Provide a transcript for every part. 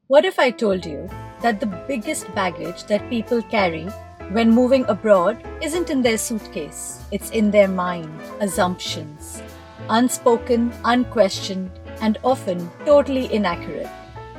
What if I told you that the biggest baggage that people carry when moving abroad isn't in their suitcase, it's in their mind, assumptions, unspoken, unquestioned, and often totally inaccurate.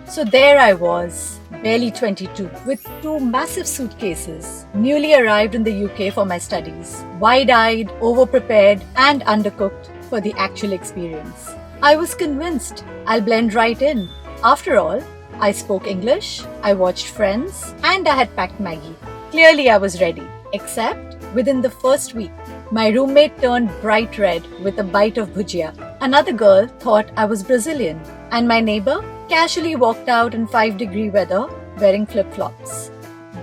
So there I was, barely 22, with two massive suitcases, newly arrived in the UK for my studies, wide-eyed, overprepared, and undercooked for the actual experience. I was convinced I'll blend right in. After all, I spoke English, I watched Friends, and I had packed Maggie. Clearly I was ready, except within the first week, my roommate turned bright red with a bite of bhujia. Another girl thought I was Brazilian, and my neighbor casually walked out in 5-degree weather wearing flip-flops.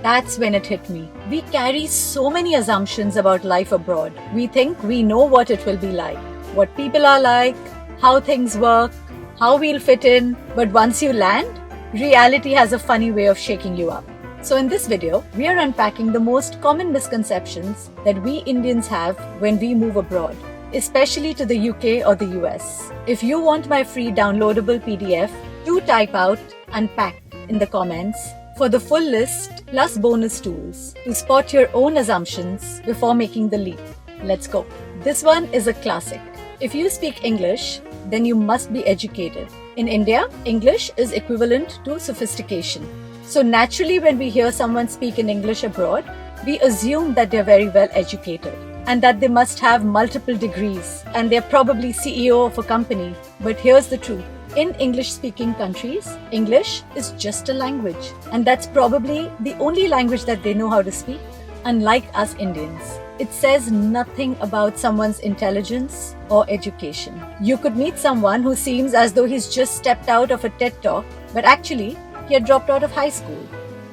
That's when it hit me. We carry so many assumptions about life abroad. We think we know what it will be like, what people are like, how things work, how we'll fit in, but once you land, reality has a funny way of shaking you up. So in this video, we are unpacking the most common misconceptions that we Indians have when we move abroad, especially to the UK or the US. If you want my free downloadable PDF, do type out "unpack" in the comments for the full list plus bonus tools to spot your own assumptions before making the leap. Let's go. This one is a classic. If you speak English, then you must be educated. In India, English is equivalent to sophistication. So naturally, when we hear someone speak in English abroad, we assume that they're very well educated and that they must have multiple degrees and they're probably CEO of a company. But here's the truth. In English-speaking countries, English is just a language, and that's probably the only language that they know how to speak. Unlike us Indians, it says nothing about someone's intelligence or education. You could meet someone who seems as though he's just stepped out of a TED Talk, but actually, he had dropped out of high school.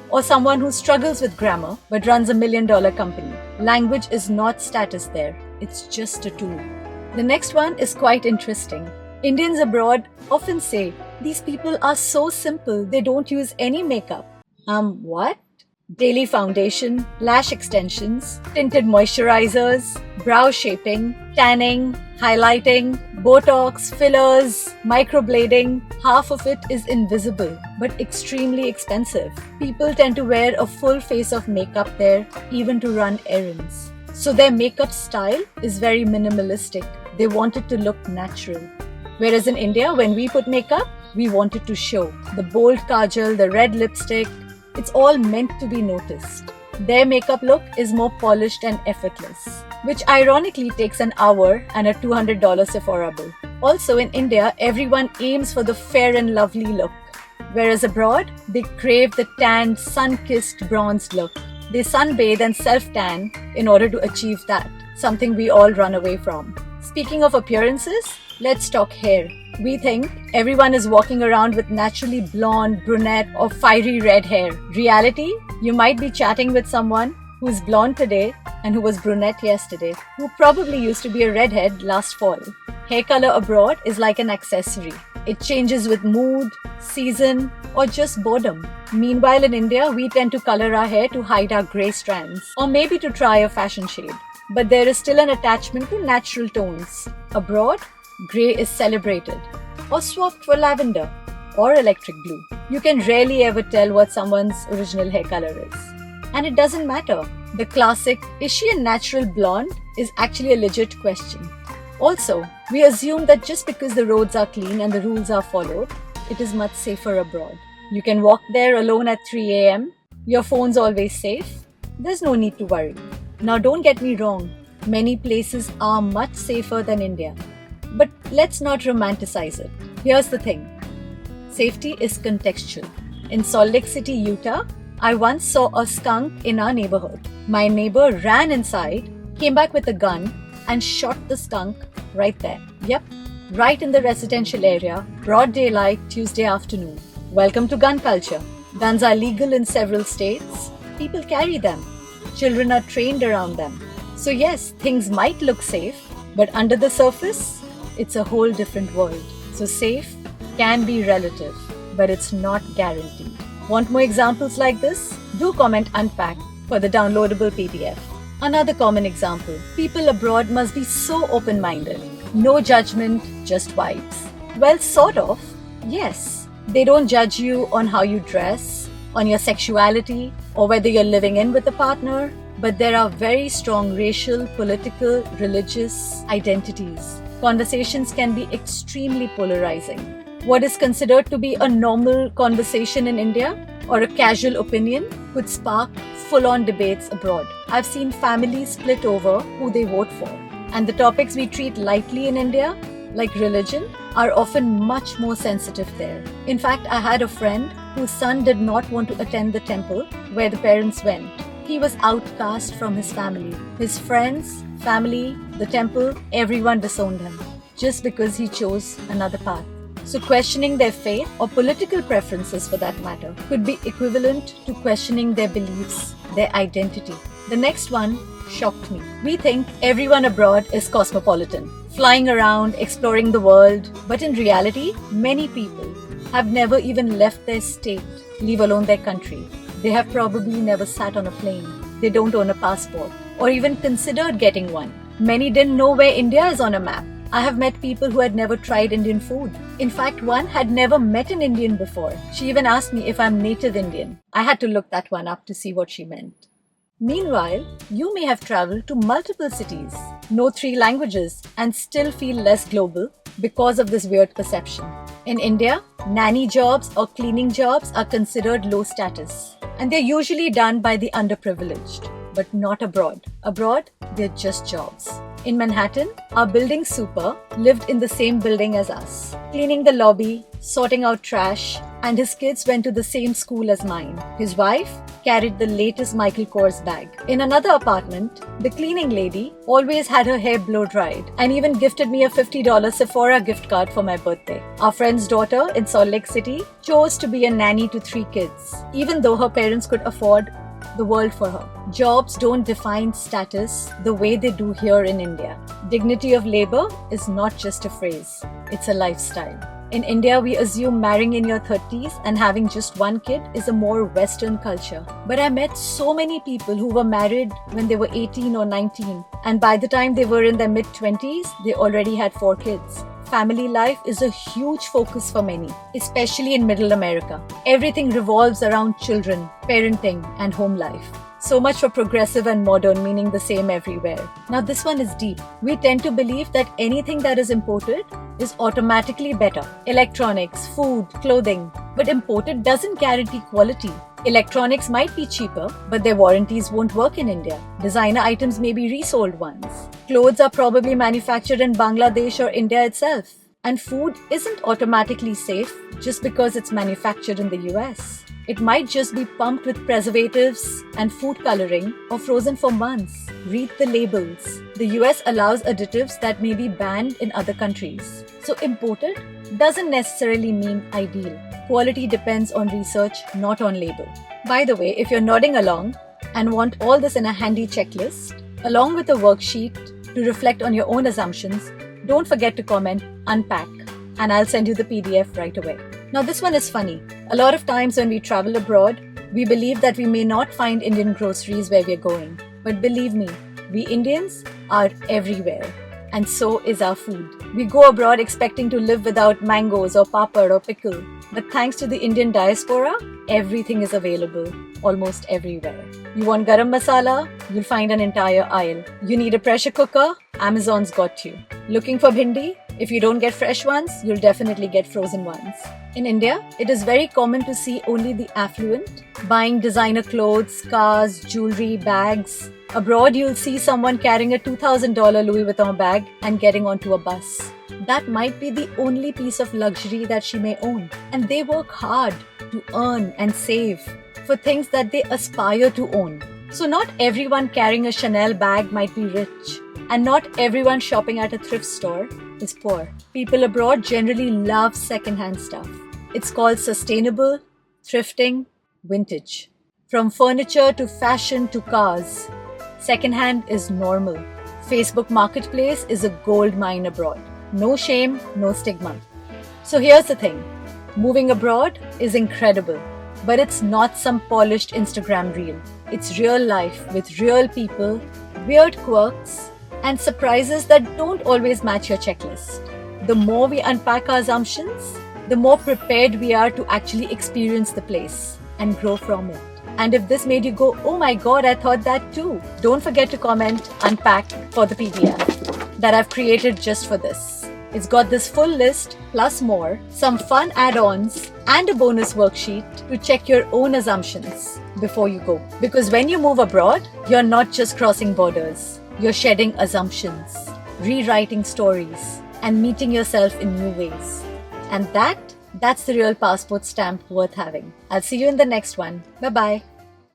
Or someone who struggles with grammar but runs a $1 million company. Language is not status there, it's just a tool. The next one is quite interesting. Indians abroad often say, these people are so simple, they don't use any makeup. What? Daily foundation, lash extensions, tinted moisturizers, brow shaping, tanning, highlighting, Botox, fillers, microblading. Half of it is invisible but extremely expensive. People tend to wear a full face of makeup there, even to run errands. So their makeup style is very minimalistic. They want it to look natural. Whereas in India, when we put makeup, we want it to show. The bold kajal, the red lipstick, it's all meant to be noticed. Their makeup look is more polished and effortless, which ironically takes an hour and a $200 Sephora bill. Also in India, everyone aims for the fair and lovely look, whereas abroad, they crave the tanned, sun-kissed, bronzed look. They sunbathe and self-tan in order to achieve that, something we all run away from. Speaking of appearances, let's talk hair. We think everyone is walking around with naturally blonde, brunette, or fiery red hair. Reality, you might be chatting with someone who's blonde today and who was brunette yesterday, who probably used to be a redhead last fall. Hair color abroad is like an accessory. It changes with mood, season, or just boredom. Meanwhile, in India, we tend to color our hair to hide our grey strands, or maybe to try a fashion shade. But there is still an attachment to natural tones. Abroad, grey is celebrated, or swapped for lavender, or electric blue. You can rarely ever tell what someone's original hair color is. And it doesn't matter. The classic, is she a natural blonde, is actually a legit question. Also, we assume that just because the roads are clean and the rules are followed, it is much safer abroad. You can walk there alone at 3 a.m. Your phone's always safe. There's no need to worry. Now don't get me wrong, many places are much safer than India. But let's not romanticize it. Here's the thing. Safety is contextual. In Salt Lake City, Utah, I once saw a skunk in our neighborhood. My neighbor ran inside, came back with a gun, and shot the skunk right there. Yep, right in the residential area, broad daylight, Tuesday afternoon. Welcome to gun culture. Guns are legal in several states. People carry them. Children are trained around them. So yes, things might look safe, but under the surface, it's a whole different world. So safe can be relative, but it's not guaranteed. Want more examples like this? Do comment "unpack" for the downloadable PDF. Another common example, people abroad must be so open-minded. No judgment, just vibes. Well, sort of. Yes, They don't judge you on how you dress, on your sexuality, or whether you're living in with a partner, but there are very strong racial, political, religious identities. Conversations can be extremely polarizing. What is considered to be a normal conversation in India or a casual opinion could spark full-on debates abroad. I've seen families split over who they vote for. And the topics we treat lightly in India, like religion, are often much more sensitive there. In fact, I had a friend whose son did not want to attend the temple where the parents went. He was outcast from his family. His friends, family, the temple, everyone disowned him just because he chose another path. So questioning their faith or political preferences for that matter could be equivalent to questioning their beliefs, their identity. The next one shocked me. We think everyone abroad is cosmopolitan, flying around, exploring the world. But in reality, many people have never even left their state, leave alone their country. They have probably never sat on a plane. They don't own a passport or even considered getting one. Many didn't know where India is on a map. I have met people who had never tried Indian food. In fact, one had never met an Indian before. She even asked me if I'm native Indian. I had to look that one up to see what she meant. Meanwhile, you may have traveled to multiple cities, know 3 languages, and still feel less global because of this weird perception. In India, nanny jobs or cleaning jobs are considered low status, and they're usually done by the underprivileged, but not abroad. Abroad, they're just jobs. In Manhattan, our building super lived in the same building as us, cleaning the lobby, sorting out trash, and his kids went to the same school as mine. His wife carried the latest Michael Kors bag. In another apartment, the cleaning lady always had her hair blow dried and even gifted me a $50 Sephora gift card for my birthday. Our friend's daughter in Salt Lake City chose to be a nanny to 3 kids, even though her parents could afford the world for her. Jobs don't define status the way they do here in India. Dignity of labor is not just a phrase, it's a lifestyle. In India, we assume marrying in your 30s and having just 1 kid is a more Western culture. But I met so many people who were married when they were 18 or 19, and by the time they were in their mid-20s, they already had 4 kids. Family life is a huge focus for many, especially in Middle America. Everything revolves around children, parenting, and home life. So much for progressive and modern meaning the same everywhere. Now this one is deep. We tend to believe that anything that is imported is automatically better. Electronics, food, clothing. But imported doesn't guarantee quality. Electronics might be cheaper, but their warranties won't work in India. Designer items may be resold ones. Clothes are probably manufactured in Bangladesh or India itself. And food isn't automatically safe just because it's manufactured in the US. It might just be pumped with preservatives and food coloring or frozen for months. Read the labels. The US allows additives that may be banned in other countries. So imported doesn't necessarily mean ideal. Quality depends on research, not on label. By the way, if you're nodding along and want all this in a handy checklist, along with a worksheet to reflect on your own assumptions, don't forget to comment unpack and I'll send you the PDF right away. Now this one is funny. A lot of times when we travel abroad, we believe that we may not find Indian groceries where we're going. But believe me, we Indians are everywhere. And so is our food. We go abroad expecting to live without mangoes or papad or pickle. But thanks to the Indian diaspora, everything is available almost everywhere. You want garam masala? You'll find an entire aisle. You need a pressure cooker? Amazon's got you. Looking for bhindi? If you don't get fresh ones, you'll definitely get frozen ones. In India, it is very common to see only the affluent buying designer clothes, cars, jewelry, bags. Abroad, you'll see someone carrying a $2,000 Louis Vuitton bag and getting onto a bus. That might be the only piece of luxury that she may own. And they work hard to earn and save for things that they aspire to own. So not everyone carrying a Chanel bag might be rich. And not everyone shopping at a thrift store is poor. People abroad generally love second-hand stuff. It's called sustainable, thrifting, vintage. From furniture to fashion to cars, second-hand is normal. Facebook Marketplace is a gold mine abroad. No shame, no stigma. So here's the thing. Moving abroad is incredible, but it's not some polished Instagram reel. It's real life with real people, weird quirks, and surprises that don't always match your checklist. The more we unpack our assumptions, the more prepared we are to actually experience the place and grow from it. And if this made you go, oh my god, I thought that too, don't forget to comment unpack for the PDF that I've created just for this. It's got this full list plus more, some fun add-ons and a bonus worksheet to check your own assumptions before you go. Because when you move abroad, you're not just crossing borders, you're shedding assumptions, rewriting stories, and meeting yourself in new ways. And that's the real passport stamp worth having. I'll see you in the next one. Bye-bye.